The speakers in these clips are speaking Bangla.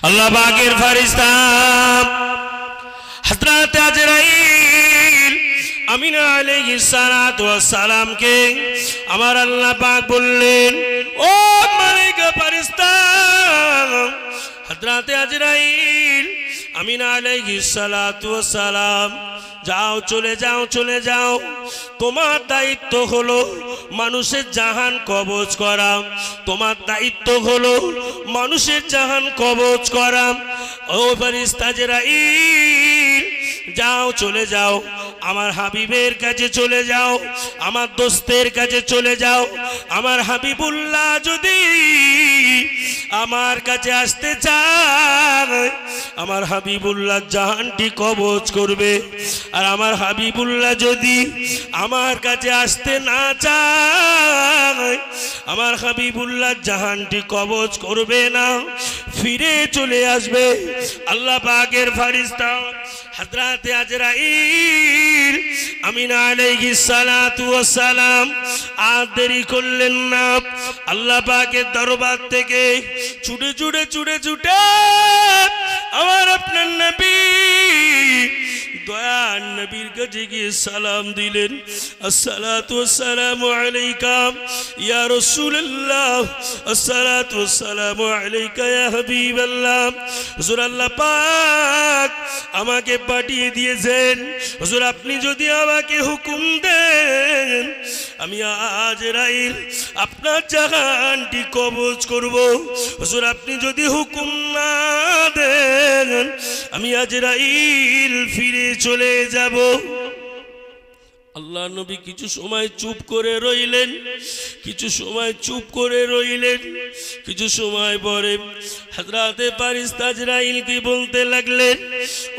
আল্লাহ পাকের ফেরেশতা হযরত আজরাইল আমিনা আলাইহিস সালাতু ওয়াস সালামকে আমার আল্লাহ পাক বললেন, ও মালায়েকা ফেরেশতা হযরত আজরাইল আমিনা আলাইহিস সালাতু ওয়াস সালাম, যাও চলে যাও চলে যাও, তোমার দায়িত্ব হলো মানুষের জাহান কবজ করা, তোমার দায়িত্ব হলো মানুষের জাহান কবজ করা। ও ফেরেশতা আজরাইল, যাও চলে যাও, আমার হাবিবের কাছে চলে যাও, আমার দোস্তের কাছে চলে যাও। আমার হাবিবুল্লাহ যদি আমার কাছে আসতে চায়, আমার হাবিবুল্লাহ জাহানটি কবজ করবে। আর আমার হাবিবুল্লাহ যদি আমার কাছে আসতে না চায়, আমার হাবিবুল্লাহ জাহানটি কবজ করবে না, ফিরে চলে আসবে। আল্লাহ পাকের ফেরেশতা হযরত আজরাইল আমিনা আলাইহিস সালাতু ওয়াস সালাম আর দেরি করলেন না। আল্লাহ পাকের দরবার থেকে ছুটে ছুটে ছুটে ছুটে আমার আপনার নবী দয়ার নবীর কাছে গিয়ে সালাম দিলেন, আসসালাতু ওয়াসসালামু আলাইকা ইয়া রাসূলুল্লাহ, আসসালাতু ওয়াসসালামু আলাইকা ইয়া হাবিবাল্লাহ। হুজুর আল্লাহ পাক আমাকে পাঠিয়ে দিয়েছেন, হুজুর আপনি যদি আমাকে হুকুম দেন, আমি আজরাইল আপনার জাহানটি কবজ করব। হুজুর আপনি যদি হুকুম না দেন, আমি আজরাইল ফিরে চলে যাব। আল্লাহ নবী কিছু সময় চুপ করে রইলেন, কিছু সময় চুপ করে রইলেন। কিছু সময় পরে হযরত ফেরেশতা আজরাইলকে বলতে লাগলেন,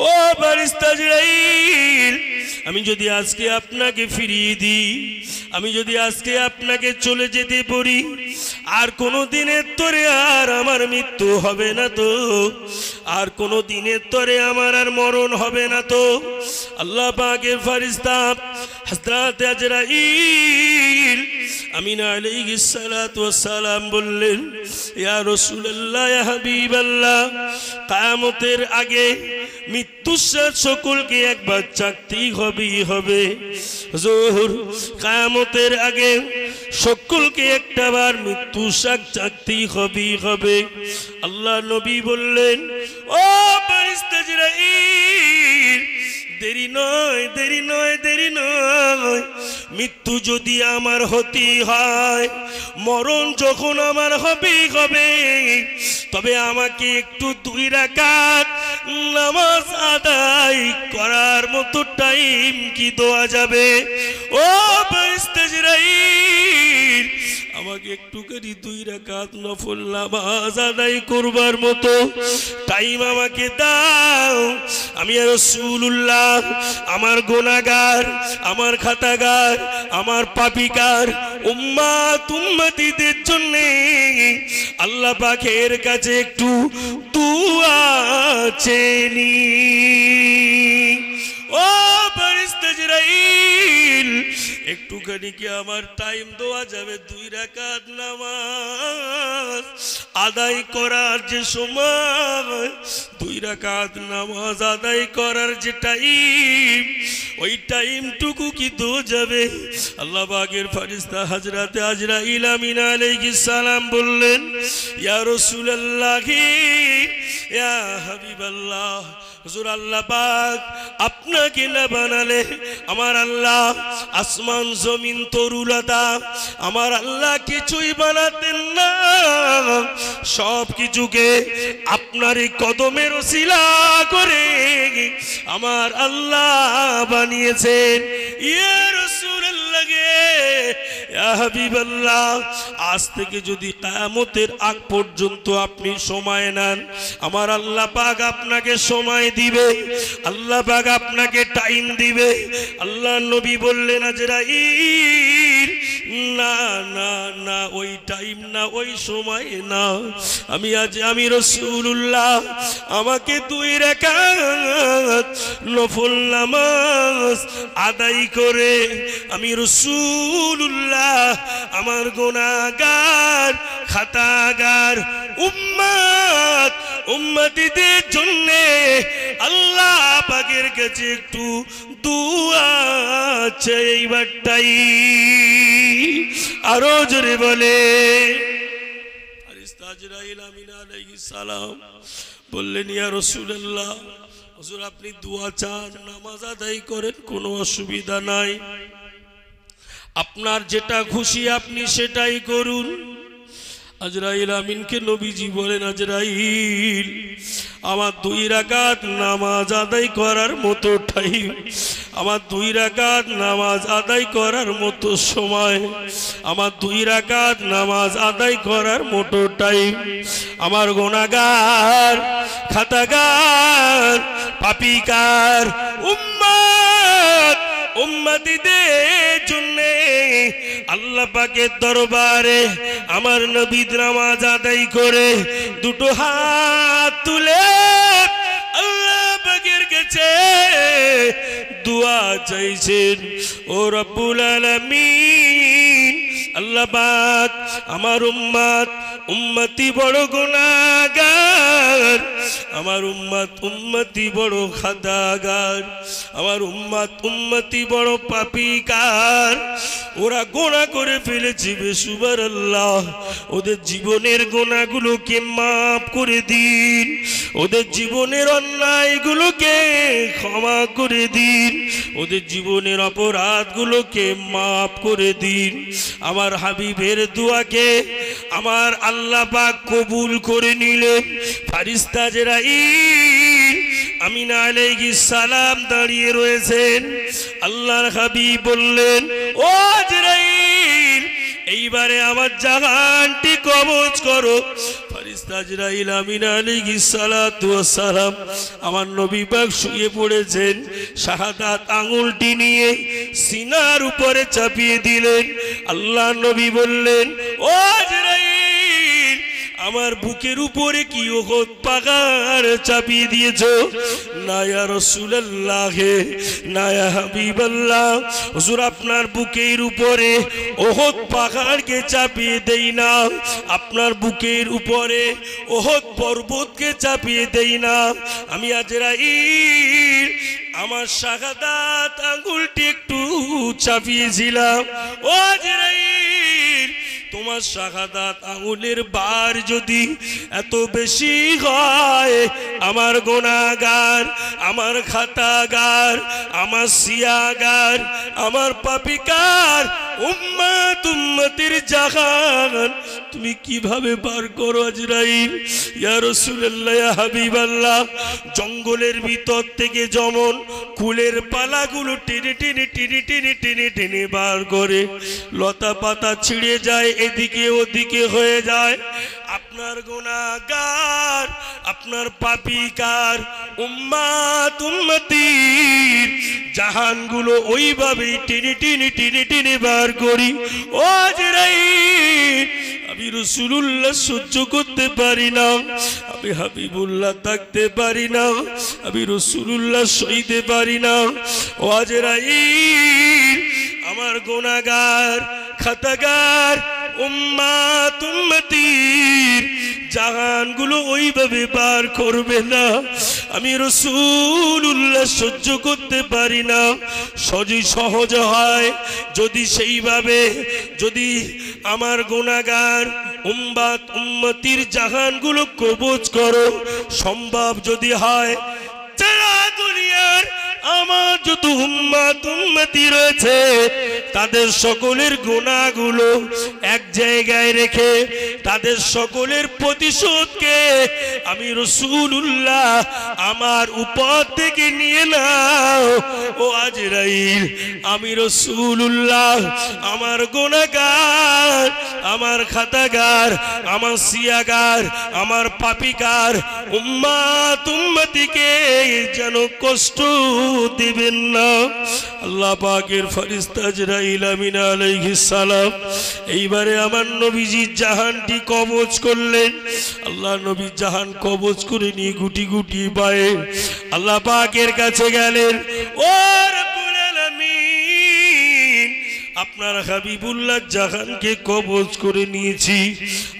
ও ফেরেশতা আজরাইল, আমি যদি আজকে আপনাকে ফিরিয়ে দিই, আমি যদি আজকে আপনাকে চলে যেতে পারি, আর কোনো দিনের তরে আর আমার মৃত্যু হবে না তো, আর কোনো দিনের তরে আমার আর মরণ হবে না তো? আল্লাহ পাকের ফেরেশতা হযরত আজরাইল আমিনা আলাইহিস সালাতু ওয়াস সালাম বললেন, ইয়া রাসূলুল্লাহ, ইয়া হাবিবাল্লাহ, কিয়ামতের আগে মৃত্যুর স্বাদ সকলকে একবার চাকতেই হবে। হুজুর কিয়ামতের আগে সকলকে একটাবার মৃত্যুর স্বাদ চাকতেই হবে। আল্লাহ নবী বললেন, ও ফেরেশতা আজরাইল, দেরি নয়, দেরি নয়, দেরি নয়। মৃত্যু যদি আমার হতে হয়, মরণ যখন আমার হবে, তবে আমাকে একটু 2 রাকাত নামাজ আদায় করার মতো টাইম কি দেওয়া যাবে? ও ফেরেশতা আজরাইল, আমাকে একটুখানি 2 রাকাত নফল নামাজ আদায় করবার মতো টাইম আমাকে দাও। আমি রাসূলুল্লাহ আমার গুনাহগার, আমার খাতাগার, আমার পাপিকার উম্মতিদের জন্য আল্লাহ পাকের কাছে একটু দুআ চেনি। ও ফেরেশতা আজরাইল, একটুখানি কি আমার টাইম দেওয়া যাবে? 2 রাকাত নামাজ আদায় করার যে সময়, 2 রাকাত নামাজ আদায় করার যে টাইম, ওই টাইমটুকু কি দেওয়া যাবে? আল্লাহ পাকের ফেরেশতা হযরত আজরাইল আমিনা আলাইহিস সালাম বললেন, ইয়া রাসূলুল্লাহ, ইয়া হাবিবাল্লাহ, হুজুর আল্লাহ পাক আপনাকে না বানালে আমার আল্লাহ আসমান জমিন তরুলতা আমার আল্লাহ কিছুই বানাতেন না। সব কিছুকে আপনারই কদমের ওসিলা করে আমার আল্লাহ বানিয়েছেন। ইয়া রাসূলুল্লাহ, ইয়া হাবিবাল্লাহ, আজ থেকে যদি কিয়ামতের আগ পর্যন্ত আপনি সময় নেন, আমার আল্লাহ পাক আপনাকে সময় দিবে, আল্লাহ পাক আপনাকে টাইম দিবে। আল্লাহ নবী বললেন, আজরাইল, না না না, ওই টাইম না, ওই সময় না। আমি রাসূলুল্লাহ, আমাকে 2 রাকাত নফল নামাজ আদায় করে আমি রাসূলুল্লাহ আমার গুনাহগার খাতাগার উম্মত উম্মতিদের জন্য আল্লাহ পাকের কাছে একটু দুআ চাই এইবারটাই আরো জোরে বলে ফারিস্তা আজরাইল আমিন আলাইহিস সালাম বললেন ইয়া রাসূলুল্লাহ হুজুর আপনি দোয়া চান নামাজ আদায় করেন কোনো অসুবিধা নাই আপনার যেটা খুশি আপনি সেটাই করুন আজরাইল আমিনকে নবীজি বলেন আজরাইল আমার 2 রাকাত নামাজ আদায় করার মতো টাইম আমার 2 রাকাত নামাজ আদায় করার মতো সময় আমার 2 রাকাত নামাজ আদায় করার মতো টাইম আমার গুনাহগার খাতাগার পাপিকার উম্মত উম্মতিদের জন্য আল্লাহ পাকের দরবারে আমার নবী নামাজ আদায় করে দুটো হাত তুলে আল্লাহ পাকের কাছে দোয়া চাইছেন ও রব্বুল আলামিন আল্লাহ পাক আমার উম্মতি বড় গুনাহগার আমার উম্মতি বড় খাতাগার আমার উম্মতি বড় পাপিকার ওরা গুনাহ করে ফেলেছে সুবহানাল্লাহ ওদের জীবনের গুনাহগুলোকে maaf করে দিন ওদের জীবনের অন্যায়গুলোকে ক্ষমা করে দিন ওদের জীবনের অপরাধগুলোকে maaf করে দিন আমার হাবিবের দোয়াকে আমার আল্লাহ পাক কবুল করে নিলেন ফেরেশতা আজরাইল আমিন আলাইহিস সালাম দাঁড়িয়ে রয়েছেন আল্লাহর হাবিব বললেন ও আজরাইল এইবারে আমার জাহানটি কবজ করো ফেরেশতা আজরাইল আমিন আলাইহিস সালাতু ওয়াস সালাম আমার নবী পাক শুয়ে পড়েছেন শাহাদাত আঙ্গুলটি নিয়ে সিনার উপরে চাপিয়ে দিলেন আল্লাহর নবী বললেন ও আজরাইল আমার বুকের উপরে কি ওহদ পাহাড় চাপিয়ে দিয়েছো না ইয়া রাসূলুল্লাহ না ইয়া হাবিবাল্লাহ হুজুর আপনার বুকের উপরে ওহদ পাহাড়কে চাপিয়ে দেই না আপনার বুকের উপরে ওহদ পর্বতকে চাপিয়ে দেই না আমি আজরাইল আমার শাহাদাত আঙ্গুলটি একটু চাপিয়েছিলাম ও আজরাইল তোমার শাহাদাত আঙ্গুলের বার যদি এত বেশি হয় আমার গুনাহগার আমার খাতাগার আমার সিয়াগার আমার পাপিকার উম্মতির জাহান তুমি কিভাবে বার করো আজরাইল ইয়া রাসূলুল্লাহ ইয়া হাবিবাল্লাহ জঙ্গলের ভিতর থেকে যেমন কুলের পালাগুলো টেনে টেনে টেনে টেনে টেনে টেনে বার করে লতা পাতা ছিঁড়ে যায় এদিকে ওদিকে হয়ে যায় আপনার গুনাহগার আপনার পাপিকার উম্মতির জাহানগুলো ওইভাবেই টেনে টেনে টেনে টেনে বার করি ও আজরাইল আমি রাসূলুল্লাহ সহ্য করতে পারি না আমি হাবিবুল্লাহ থাকতে পারি না আমি রাসূলুল্লাহ সইতে পারি না ও আজরাইল আমার গুনাহগার খাতাগার উম্মতির জাহানগুলো ওইভাবে বার করবে না আমি রাসূলুল্লাহ সহ্য করতে পারি না সহজ হয় যদি সেইভাবে যদি আমার গুনাহগার উম্মতির জাহানগুলো কবজ করো সম্ভব যদি হয় সারা দুনিয়ার আমার যত উম্মতি রয়েছে তাদের সকলের গুনাহগুলো এক জায়গায় রেখে তাদের সকলের প্রতিশোধকে আমি রাসূলুল্লাহ আমার উপর থেকে নিয়ে নাও ও আজরাইল আমি রাসূলুল্লাহ আমার গুনাহগার আমার খাতাগার আমার সিয়াগার আমার পাপিকার উম্মতিকে যেন কষ্ট দিবেন না আল্লাহ পাকের ফেরেশতা আজরাইল আমিন আলাইহিস সালাম এইবারে আমার নবীজির জাহানটি কবজ করলেন আল্লাহ নবী জাহান কবজ করে নিয়ে গুটি গুটি পায়ে আল্লাহ পাকের কাছে গেলেন ও রব্বুল আলামিন আপনার হাবিবুল্লাহ জাহানকে কবজ করে নিয়েছি।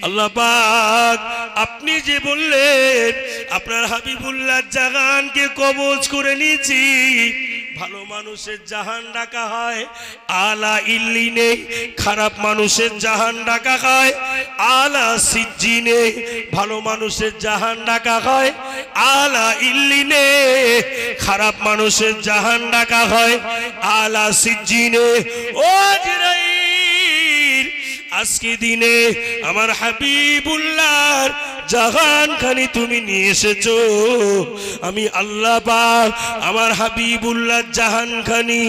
আল্লাহ পাক আপনি যে বললেন আপনার হাবিবুল্লাহ জাহানকে কবজ করে নিয়েছি, ভালো মানুষের জাহান ডাকা হয় আলা ইল্লিনে, খারাপ মানুষের জাহান ডাকা হয় আলা সিজ্জিনে। ভালো মানুষের জাহান ডাকা হয় আলা ইল্লিনে, খারাপ মানুষের জাহান ডাকা হয় আলা সিজ্জিনে। ও জিবরাইল, আজকে দিনে আমার হাবিবুল্লাহর জাহান খানি তুমি নিয়ে এসেছো। আমি আল্লাহ পাক আমার হাবিবুল্লাহ জাহান খানি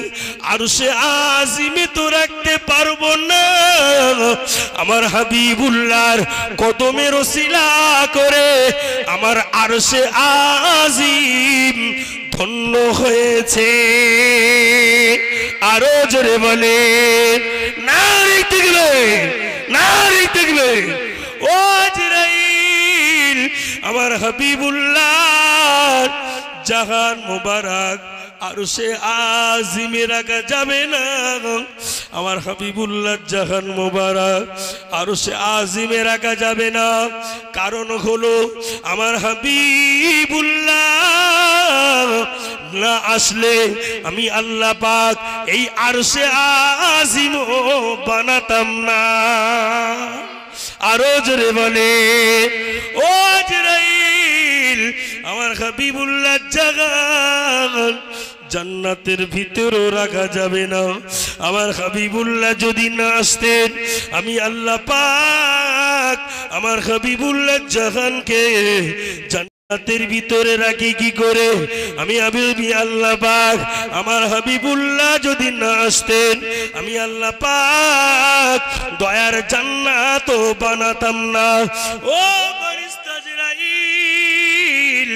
আরশে আজিমে তো রাখতে পারবো না, আমার হাবিবুল্লাহর কদমের ওসিলা করে আমার আরশে আজিম ধন্য হয়েছে। আরো জোরে বলে নারী দেখবে, নারী দেখবে। ও জিবরাইল, আমার হাবিবুল্লাহ জাহান মুবারক আরশে আজিমে রাখা যাবে না। আমার হাবিবুল্লাহ জাহান মুবারক আরশে আজিমে রাখা যাবে না। কারণ হলো আমার হাবিবুল্লাহ না আসলে আমি আল্লাহ পাক এই আরশে আজিম বানাতাম না। আরো জোরে বলে ও জিবরাইল, আমার হাবিবুল্লাহ জাহান জান্নাতের ভিতরও রাখা যাবে না। আমার হাবিবুল্লাহ যদি না আসতেন আমি আল্লাহ পাক আমার হাবিবুল্লাহ জাহানকে জান্নাতের ভিতরে রাখি কি করে? আমি আল্লাহ পাক আমার হাবিবুল্লাহ যদি না আসতেন আমি আল্লাহ পাক দয়ার জান্নাত বানাতাম না। ও ফেরেশতা জিবরাইল,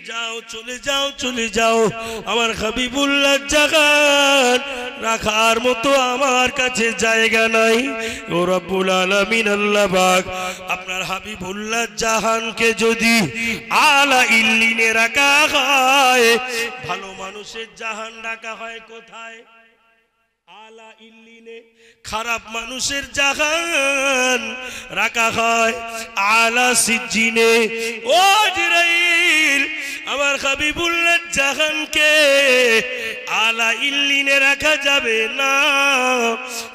যাও, চলে যাও, চলে যাও। আমার হাবিবুল্লাহ জাহান রাখার মতো আমার কাছে জায়গা নাই। ও রব্বুল আলামিন আল্লাহ পাক আপনার হাবিবুল্লাহ জাহানকে যদি আলা ইল্লিনে রাখা হয়, ভালো মানুষের জাহান রাখা হয় কোথায়? আলা ইল্লিনে। খারাপ মানুষের জাহান রাখা হয় আলা সিজ্জিনে। ও জিবরাইল, আমার হাবিবুল্লাহ জাহানকে আলা ইল্লিনে রাখা যাবে না।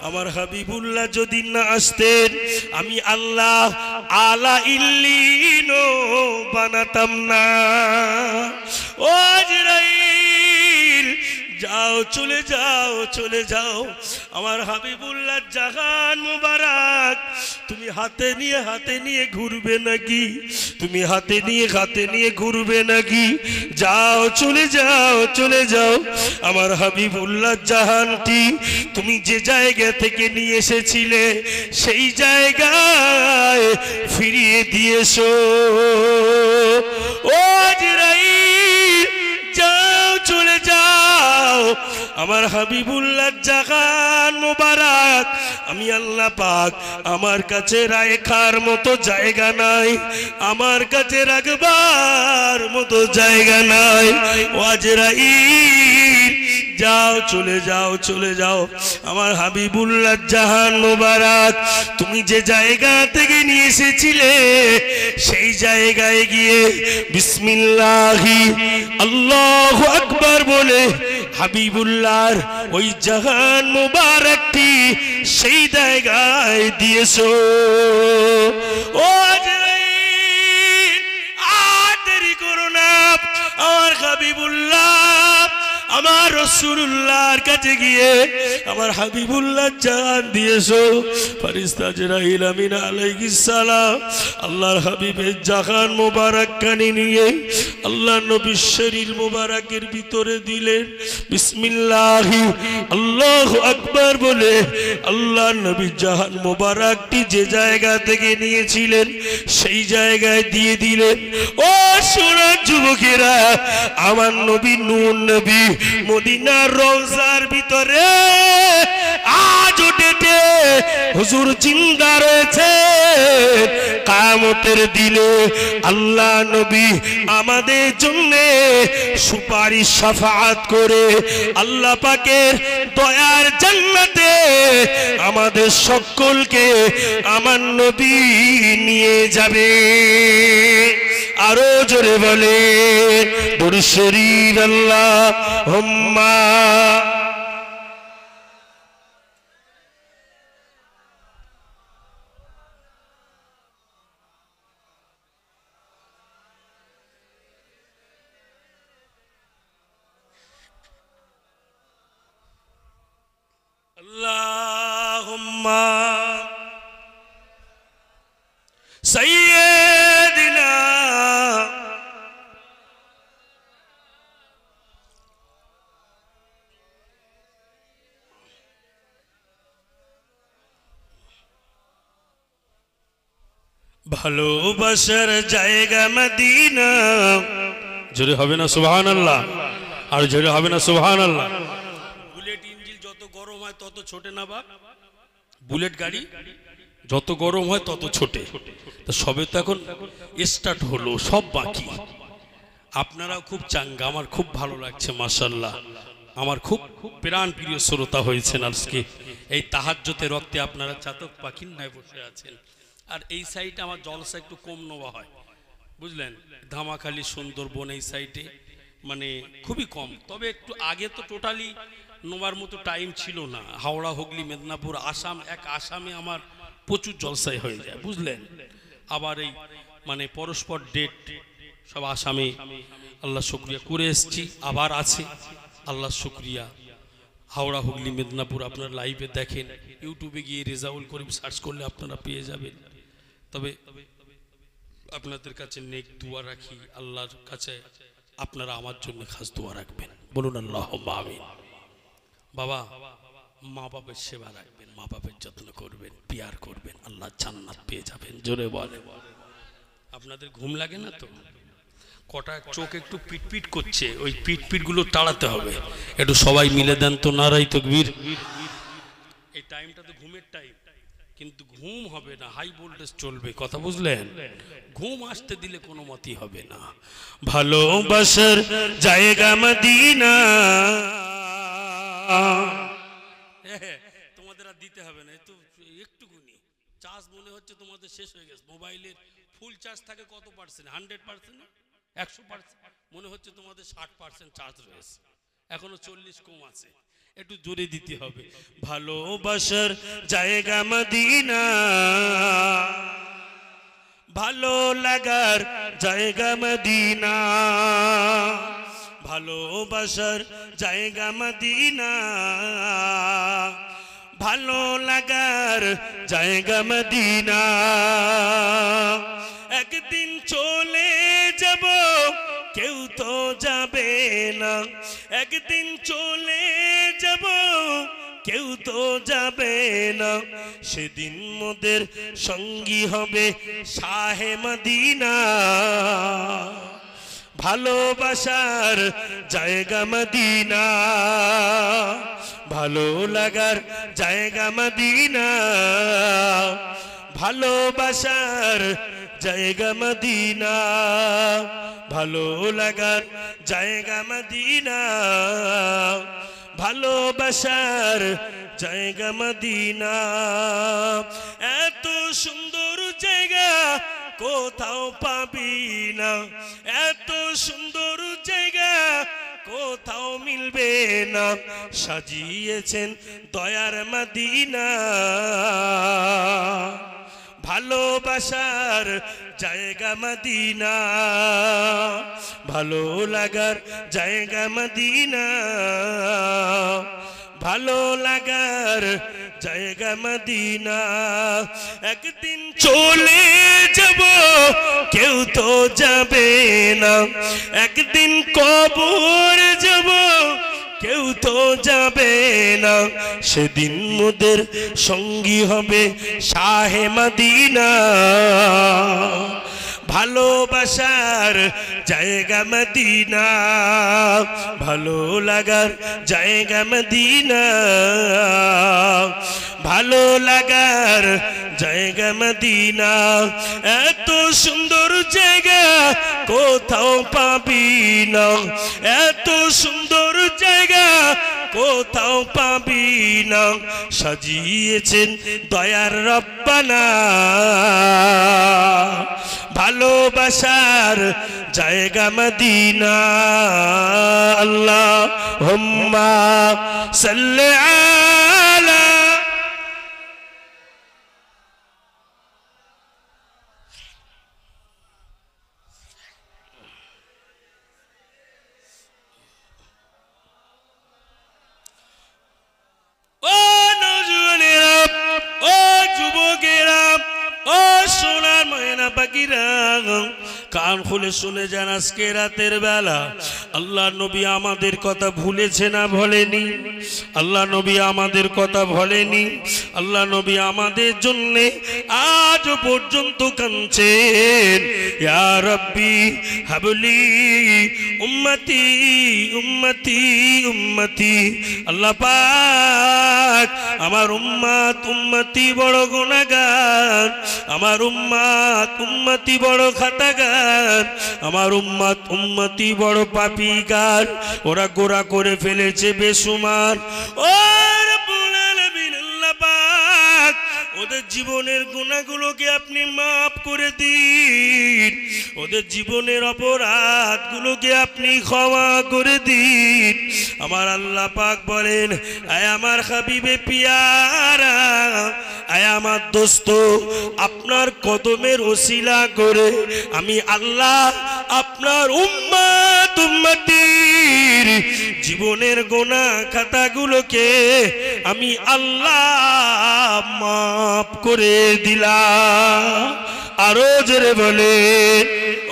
আমার হাবিবুল্লাহ যদি না আসতেন আমি আল্লাহ আলা ইল্লিনও বানাতাম না। ও জিবরাইল, যাও, চলে যাও, চলে যাও। আমার হাবিবুল্লাহ জাহান মুবারক তুমি হাতে নিয়ে ঘুরবে নাকি? তুমি হাতে নিয়ে ঘুরবে নাকি? যাও, চলে যাও, চলে যাও। আমার হাবিবুল্লাহ জাহানটি তুমি যে জায়গা থেকে নিয়ে এসেছিলে সেই জায়গায় ফিরিয়ে দিয়েছো। ও জিবরাইল, যাও, চলে যাও। আমার হাবিবুল্লাহ জাহান মুবারক আমি আল্লাহ পাক আমার কাছে রাখার মতো জায়গা নাই, আমার কাছে রাখবার মতো জায়গা নাই। ও আজরাইল, যাও, চলে যাও, চলে যাও। আমার হাবিবুল্লাহ জাহান মুবারক তুমি যে জায়গা থেকে নিয়ে এসেছিলে সেই জায়গায় গিয়ে বিসমিল্লাহি আল্লাহু আকবার বলে হাবিবুল্লাহর ওই জাহান মুবারকটি সেই জায়গায় দিয়েছো। ও আজরাইল, আর দেরি করো না। আমার হাবিবুল্লাহ আমার রাসূলুল্লাহর কাছে গিয়ে আমার হাবিবুল্লাহ জান দিয়েছো। ফেরেশতা জিবরাইল আমিন আলাইহিস সালাম আল্লাহর হাবিবের জাহান মোবারক কানে নিয়ে আল্লাহ নবীর শরীর মোবারকের ভিতরে দিলেন। বিসমিল্লাহি আল্লাহু আকবার বলে আল্লাহ নবী জাহান মোবারকটি যে জায়গা থেকে নিয়েছিলেন সেই জায়গায় দিয়ে দিলেন। ও সোনার যুবকেরা, আমার নবী নূর নবী মদিনার রওজার ভিতরে আজও ডেটে হুজুর জিন্দা রয়েছে কিয়ামতের দিনে আল্লাহ নবী আমাদের জন্য সুপারিশ শাফাআত করে আল্লাহ পাকের দয়ার জান্নাতে আমাদের সকলকে আমার নবী নিয়ে যাবে। আরো জোরে বলে দুরূদ শরীফ আল্লাহুম্মা। আল্লাহুম্মা সাইয়্যিদিনা ভালোবাসার জায়গা মদিনা। জোরে হবে না সুবহানাল্লাহ? আর জোরে হবে না সুবহানাল্লাহ? বুলেট ইঞ্জিন যত গরম হয় তত ছোটে না বাপ? বুলেট গাড়ি যত গরম হয় তত ছোটে। তো সবে তো এখন স্টার্ট হলো, সব বাকি। আপনারাও খুব চাঙ্গা, আমার খুব ভালো লাগছে মাশাআল্লাহ। আমার খুব প্রাণ প্রিয় শ্রোতা হয়েছেন আজকে এই তাহাজ্জুদের রক্তে। আপনারা চাতক পাখির ন্যায় বসে আছেন। আর এই সাইডে আমার জলসা একটু কম নেওয়া হয়, বুঝলেন? ধামাখালি সুন্দরবন এই সাইডে মানে খুবই কম। তবে একটু আগে তো টোটালি নোবার মতো টাইম ছিল না। হাওড়া, হুগলি, মেদিনীপুর, আসাম, এক আসামে আমার প্রচুর জলসাই হয়ে যায়, বুঝলেন? আবার এই মানে পরস্পর ডেট সব আসামে আল্লাহ শুকরিয়া করে এসছি, আবার আছে আল্লাহ শুকরিয়া। হাওড়া, হুগলি, মেদিনীপুর আপনার লাইভে দেখেন, ইউটিউবে গিয়ে রেজাউল করিম সার্চ করলে আপনারা পেয়ে যাবেন। তবে আপনাদের কাছে নেক দোয়া রাখি, আল্লাহর কাছে আপনারা আমার জন্য খাস দোয়া রাখবেন, বলুন আল্লাহুম্মা আমিন। বাবা, মা বাবার সেবা রাখবেন, মা বাবার যত্ন করবেন, পিয়ার করবেন, আল্লাহ জান্নাত পেয়ে যাবেন। জোরে বলে। আপনাদের ঘুম লাগে না তো? কটা চোখ একটু পিটপিট করছে, ওই পিটপিট গুলো তাড়াতে হবে। একটু সবাই মিলে দেন তো নারাই তাকবীর। এই টাইমটা তো ঘুমের টাইম, কিন্তু ঘুম হবে না, হাই ভোল্টেজ চলবে, কথা বুঝলেন? ঘুম আসতে দিলে কোনো মতেই হবে না। ভালোবাসার জায়গা মদিনা। তোমাদের আর দিতে হবে না, তো একটুকুনি চার্জ মনে হচ্ছে তোমাদের শেষ হয়ে গেছে। মোবাইলের ফুল চার্জ থাকে কত পার্সেন্ট? 100%, 100%। মনে হচ্ছে তোমাদের 60% চার্জ রয়েছে, এখনো 40 কম আছে। একটু জোরে দিতে হবে। ভালোবাসার জায়গা মদিনা, ভালো লাগার জায়গা মদিনা, ভালোবাসার জায়গা মদিনা, ভালো লাগার জায়গা মদিনা। একদিন চলে যাব, কেউ তো যাবে না। একদিন চলে যাব, কেউ তো যাবে না। সেদিন মোদের সঙ্গী হবে শাহে মদিনা। ভালোবাসার জায়গা মদিনা, ভালো লাগার জায়গা মদিনা, ভালোবাসার জায়গা মদিনা, ভালো লাগার জায়গা মদিনা, ভালোবাসার জায়গা মদিনা। এত সুন্দর জায়গা কোথাও পাবি না, এত সুন্দর জায়গা কোথাও মিলবে না। সাজিয়েছেন দয়ার মদিনা, ভালোবাসার জায়গা মদিনা, ভালো লাগার জায়গা মদিনা, ভালো লাগার জায়গা মদিনা। একদিন চলে যাব, কেউ তো যাবে না। একদিন কবর যাব, কেউ তো যাবে না। সেদিন মোদের সঙ্গী হবে শাহে মদিনা। ভালোবাসার জায়গা মদিনা, ভালো লাগার জায়গা মদিনা, ভালো লাগার জায়গা মদিনা। এত সুন্দর জায়গা কোথাও পাবি না, এত সুন্দর জায়গা কোথাও পাবি না, সাজিয়েছেন দয়ার রব্বানা। ভালোবাসার জায়গা মদিনা। আল্লাহুম্মা সাল্লি আলা ও নওজওয়ানেরা, ও যুবকেরা, ও সোনার ময়না পাখিরা, কান খুলে শুনে যান। আজকে রাতের বেলা আল্লাহ নবী আমাদের কথা ভুলেছে না ভোলেনি? আল্লাহ নবী আমাদের কথা ভোলেনি। আল্লাহ নবী আমাদের জন্য আজ পর্যন্ত কাঁদছেন, ইয়া রাব্বি হাবলি উম্মতি উম্মতি উম্মতি। আল্লাহ পাক আমার উম্মত উম্মতি বড় গুনাহগার, আমার উম্মত উম্মতি বড় খাতাগার, আমার উম্মত উম্মতি বড় পাপীগার। ওরা গোরা করে ফেলেছে বেসুমার। ও রব্বুল আলামিন, আল্লাহ পাক ওদের জীবনের গুনাহগুলোকে আপনি মাফ করে দিন, ওদের জীবনের অপরাধগুলোকে আপনি ক্ষমা করে দিন। আমার আল্লাহ পাক বলেন, আয় আমার হাবিবে পিয়ারা, আয় আমার দোস্ত, আপনার কদমের ওসিলা করে আমি আল্লাহ আপনার উম্মত উম্মতির জীবনের গুনাহ খাতাগুলোকে আমি আল্লাহ মাফ করে দিলাম। আরো জোরে বলে,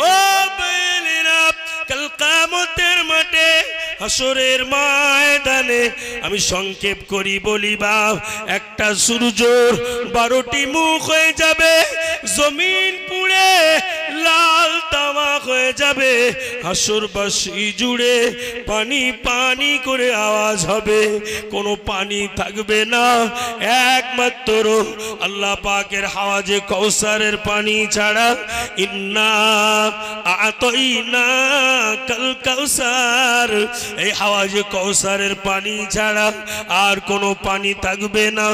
ও বেলেরা, কাল কিয়ামতের মাঠে হাসরের ময়দানে আমি সংক্ষেপ করি বলিবা, একটা সূর্যর 12টি মুখ হয়ে যাবে, জমিন পুড়ে লাল তামাক হয়ে যাবে, হাসরবাসী জুড়ে পানি পানি করে আওয়াজ হবে, কোনো পানি থাকবে না, একমাত্র আল্লাহ পাকের হাওয়াজে কৌসারের পানি ছাড়া। ইন্না আতাইনা কাল কাউসার, এই হাওয়াজে কৌসারের পানি ছাড়া আর কোনো পানি থাকবে না।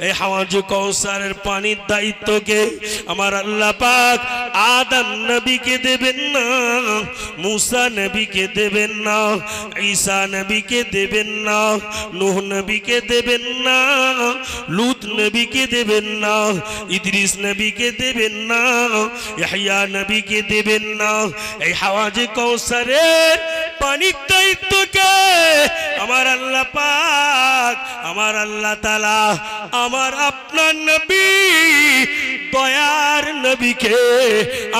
এই হাওয়াজে কৌসারের পানির দায়িত্বকে আমার আল্লাহ পাক আদম নবীকে দেবেন না, মুসা নবীকে দেবেন না, ঈসা নবীকে দেবেন না, নূহ নবীকে দেবেন না, লূত নবীকে দেবেন না, ইদ্রিস নবীকে দেবেন না, ইয়াহইয়া নবীকে দেবেন না। এই হাওয়াজে কৌসারের পানির দায়িত্বকে আমার আল্লাহ পাক, আমার আল্লাহ তাআলা, আমার আপনার নবী দয়ার নবীকে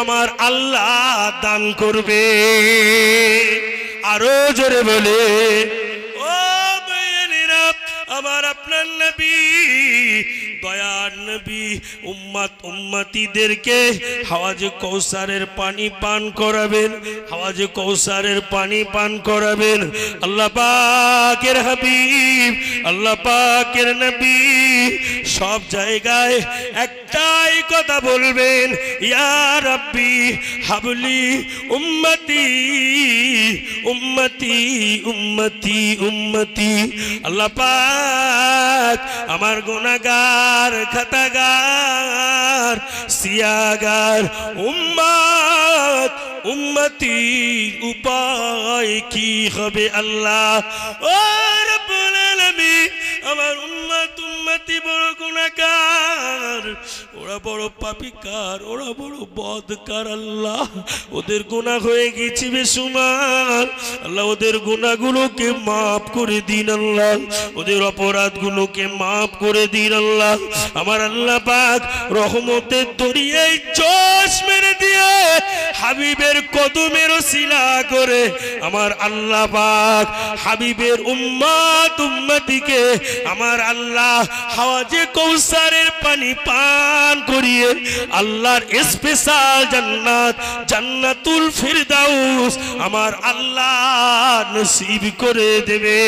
আমার আল্লাহ দান করবে। আরো জোরে বলে, ও ভাইয়েরা, আমার আপনার নবী দয়ার নবী উম্মত উম্মতিদেরকে হাওয়াজে কৌসারের পানি পান করাবেন, হাওয়াজে কৌসারের পানি পান করাবেন। আল্লাহ পাকের হাবিব, আল্লাহ পাকের নবী সব জায়গায় একটাই কথা বলবেন, ইয়া রাব্বি হাবলি উম্মতি উম্মতি উম্মতি উম্মতি। আল্লাহ পাক আমার গুনাহগার খাতাগার সিয়াগার উম্মত উম্মতি উপায় কি হবে আল্লাহ? ও রব্বুল আলামিন, আমার উম্মত উম্মতি বড় গুনাহগার, ওরা বড় পাপিকার, ওরা বড় বদকার। আল্লাহ ওদের গুনাহ হয়ে গেছে বেসুমার। আল্লাহ ওদের গুনাহগুলোকে মাফ করে দিন আল্লাহ, ওদের অপরাধগুলোকে মাফ করে দিন আল্লাহ। আমার আল্লাহ পাক রহমতের দরিয়ায় চোষ মেরে দিয়ে হাবিবের কদমের ওসিলা করে আমার আল্লাহ পাক হাবিবের উম্মত উম্মতিকে আমার আল্লাহ হাওয়াজে কৌসারের পানি পান করিয়ে আল্লাহর স্পেশাল জান্নাত জান্নাতুল ফিরদাউস আমার আল্লাহ নসিব করে দেবে।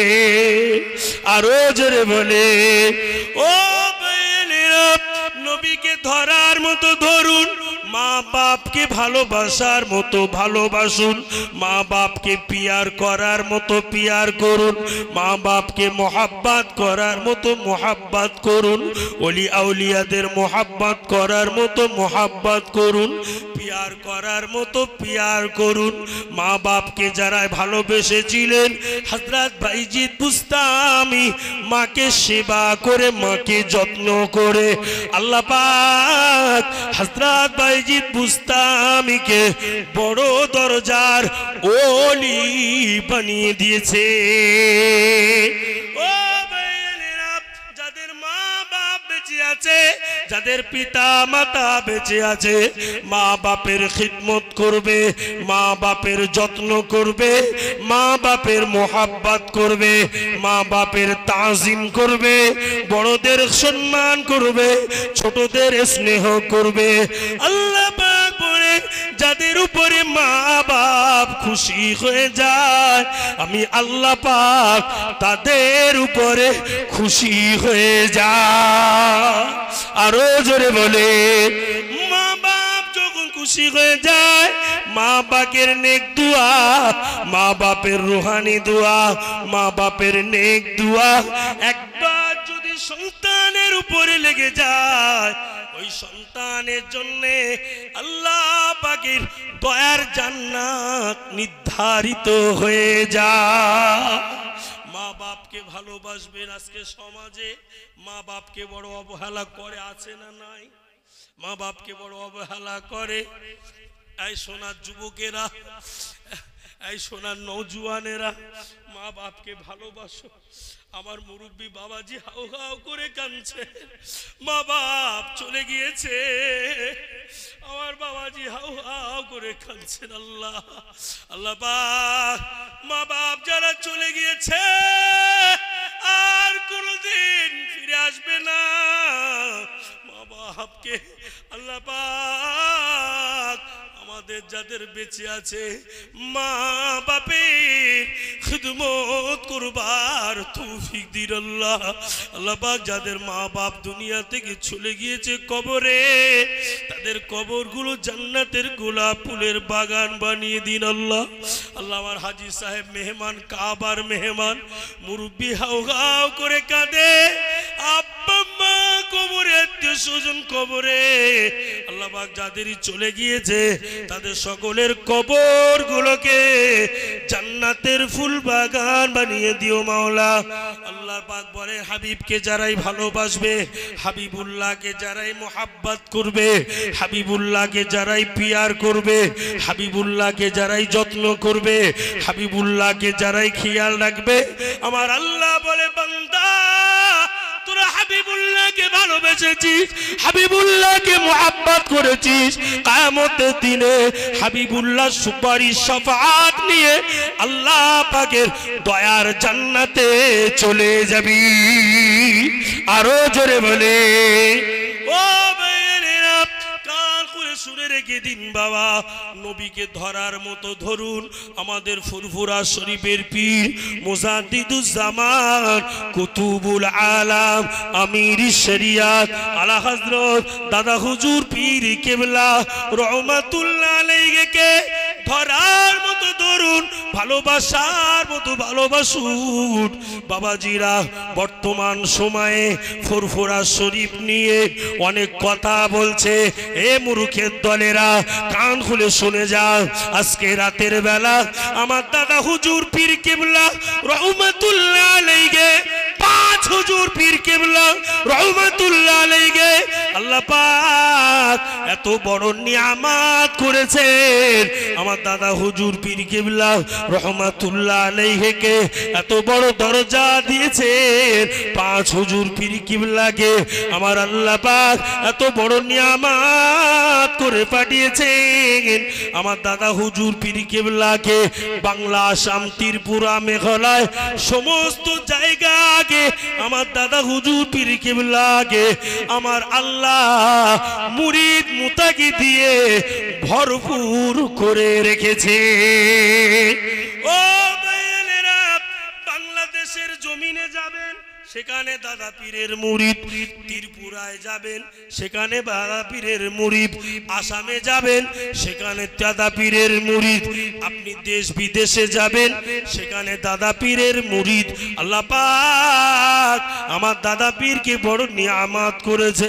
আরো জোরে বলে ও ভাইয়েরা, নবীকে ধরার মতো ধরুন, মা বাপকে ভালোবাসার মতো ভালোবাসুন, মা বাপকে পিয়ার করার মতো পিয়ার করুন, মা বাপকে মোহাব্বত করার মতো মোহাব্বত করুন, ওলি আউলিয়াদের মোহাব্বত করার মতো মোহাব্বত করুন, পিয়ার করার মতো পিয়ার করুন। মা বাপকে যারা ভালোবেসেছিলেন হযরত বাইজিদ বুস্তামি মাকে সেবা করে মাকে যত্ন করে আল্লাহ পাক হযরত বাইজিদ বুস্তামিকে বড় দরজার ওলি বানিয়ে দিয়েছে। ও ভাইয়েরা, যাদের মা বাপ বেঁচে আছে, যাদের পিতা মাতা বেঁচে আছে, মা বাপের খিদমত করবে, মা বাপের যত্ন করবে, মা বাপের মোহাব্বত করবে, মা বাপের তাজিম করবে, বড়দের সম্মান করবে, ছোটদের স্নেহ করবে। আল্লাহ পাক বলে যাদের উপরে মা বাপ খুশি হয়ে যায় আমি আল্লাহ পাক তাদের উপরে খুশি হয়ে যায়। আরো জোরে বলে মা বাপ যখন খুশি হয়ে যায়, মা বাপের নেক দুয়া, মা বাপের রুহানি দুয়া, মা বাপের নেক দুয়া একবার যদি সন্তানের উপরে লেগে যায়, ওই সন্তানের জন্য আল্লাহ পাকের দয়ার জান্নাত নির্ধারিত হয়ে যায়। মা বাপকে ভালোবাসবেন। আজকে সমাজে মা বাপকে বড় অবহেলা করে, আছে না নাই? মা বাপকে বড় অবহেলা করে। এই সোনার যুবকেরা, এই সোনার নওজোয়ানেরা, মা বাপকে ভালোবাসো। আমার মুরব্বী বাবাজি হাউ হাউ করে কাঁদছে, মা বাপ চলে গিয়েছে। আমার বাবাজি হাউ হাউ করে কাঁদছেন। আল্লাহ আল্লাহ পাক মা বাপ যারা চলে গিয়েছে আর কোনদিন ফিরে আসবে না, মা বাপকে আল্লাহ পাক আমাদের যাদের বেঁচে আছে মা বাপের খিদমত করবার তৌফিক দিন আল্লাহ। আল্লাহ পাক যাদের মা বাপ দুনিয়া থেকে চলে গিয়েছে কবরে, তাদের কবরগুলো জান্নাতের গোলাপ ফুলের বাগান বানিয়ে দিন আল্লাহ। আল্লাহ আমার হাজী সাহেব মেহমান, কাবার মেহমান, মুরব্বী হাউ হাউ করে কাঁদে, আব্বা মা কবরে, আত্মীয় স্বজন কবরে। আল্লাহ পাক যাদেরই চলে গিয়েছে তাদের সকলের কবর গুলোকে জান্নাতের ফুল বাগান বানিয়ে দিও মাওলা। আল্লাহ পাক বলে হাবিবকে যারাই ভালোবাসবে, হাবিবুল্লাহকে যারাই মোহাব্বত করবে, হাবিবুল্লাহকে যারাই পিয়ার করবে, হাবিবুল্লাহকে যারাই যত্ন করবে, হাবিবুল্লাহকে যারাই খেয়াল রাখবে, আমার আল্লাহ বলে বান্দা তোরা হাবিবুল্লাহকে ভালোবেসেছিস, হাবিবুল্লাহকে মোহাব্বত করেছিস, কিয়ামতের দিনে হাবিবুল্লাহ সুপারিশ শাফাআত নিয়ে আল্লাহ পাকের দয়ার জান্নাতে চলে যাবি। আরো জোরে বলে ও ভাইয়েরা, কান খুলে শুনে রেখে দিন বাবা, নবীকে ধরার মতো ধরুন। আমাদের ফুরফুরা শরীফের পীর মুজাদ্দিদুজ্জামান কুতুবুল আলাম আমির শরিয়াত আলা হযরত দাদা হুজুর পীর কেবলা রহমাতুল্লাহ আলাইহিকে ধরার মতো ধরুন, ভালোবাসার মতো ভালোবাসুন। বাবাজিরা বর্তমান সময়ে ফুরফুরা শরীফ নিয়ে অনেক কথা বলছে। এ মূর্খের দলেরা কান খুলে শুনে যাও, আজকে রাতের বেলা আমার দাদা হুজুর পীর কেবলা রহমাতুল্লাহ আলাইহি, পাঁচ হুজুর পীর কেবলা রহমাতুল্লাহ আলাইহি আল্লাহ পাক এত বড় নিয়ামত করেছেন। আমার দাদা হুজুর পীর কেবলা রহমাতুল্লাহ আলাইহিকে এত বড় দরজা দিয়েছেন, পাঁচ হুজুর পীর কেবলাকে আমার আল্লাহ পাক এত বড় নিয়ামত করে পাঠিয়েছেন। আমার দাদা হুজুর পীর কেবলাকে বাংলা, আসাম, ত্রিপুরা, মেঘালয় সমস্ত জায়গাকে আমার দাদা হুজুর পীর কেবলাকে আমার আল্লাহ আল্লাহ মুরিদ মুতাকি দিয়ে ভরপুর করে রেখেছে। ও ভাইয়েরা, বাংলাদেশের জমিনে যাবেন, সেখানে দাদা পীরের মুরিদ, ত্রিপুরায় যাবেন, সেখানে দাদা পীরের মুরিদ, আসামে যাবেন, সেখানে দাদা পীরের মুরিদ, আপনি দেশ বিদেশে যাবেন, সেখানে দাদা পীরের মুরিদ। আল্লাহ পাক আমার দাদা পীরকে বড় নিয়ামত করেছে।